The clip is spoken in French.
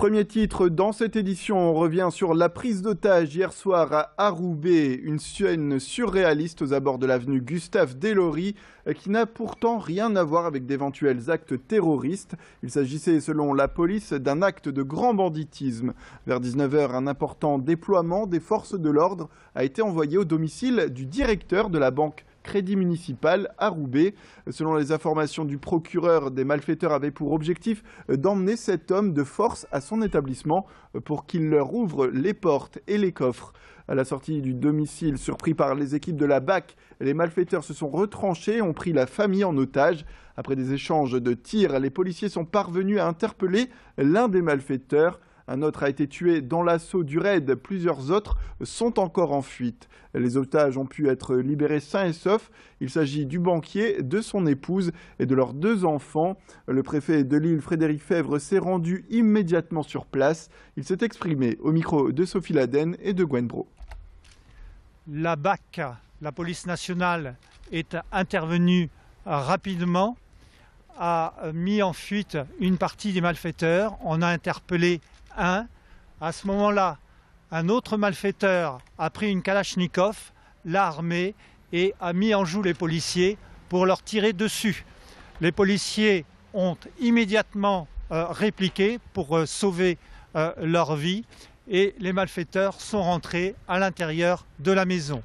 Premier titre dans cette édition, on revient sur la prise d'otage hier soir à Aroubé, une scène surréaliste aux abords de l'avenue Gustave Deslorey qui n'a pourtant rien à voir avec d'éventuels actes terroristes. Il s'agissait selon la police d'un acte de grand banditisme. Vers 19 h, un important déploiement des forces de l'ordre a été envoyé au domicile du directeur de la banque Crédit municipal à Roubaix. Selon les informations du procureur, des malfaiteurs avaient pour objectif d'emmener cet homme de force à son établissement pour qu'il leur ouvre les portes et les coffres. À la sortie du domicile, surpris par les équipes de la BAC, les malfaiteurs se sont retranchés et ont pris la famille en otage. Après des échanges de tirs, les policiers sont parvenus à interpeller l'un des malfaiteurs. Un autre a été tué dans l'assaut du raid. Plusieurs autres sont encore en fuite. Les otages ont pu être libérés sains et saufs. Il s'agit du banquier, de son épouse et de leurs 2 enfants. Le préfet de Lille, Frédéric Fèvre, s'est rendu immédiatement sur place. Il s'est exprimé au micro de Sophie Laden et de Gwen Bro. La BAC, la police nationale, est intervenue rapidement, a mis en fuite une partie des malfaiteurs. On a interpellé un. À ce moment-là, un autre malfaiteur a pris une Kalachnikov, l'a armée et a mis en joue les policiers pour leur tirer dessus. Les policiers ont immédiatement répliqué pour sauver leur vie et les malfaiteurs sont rentrés à l'intérieur de la maison.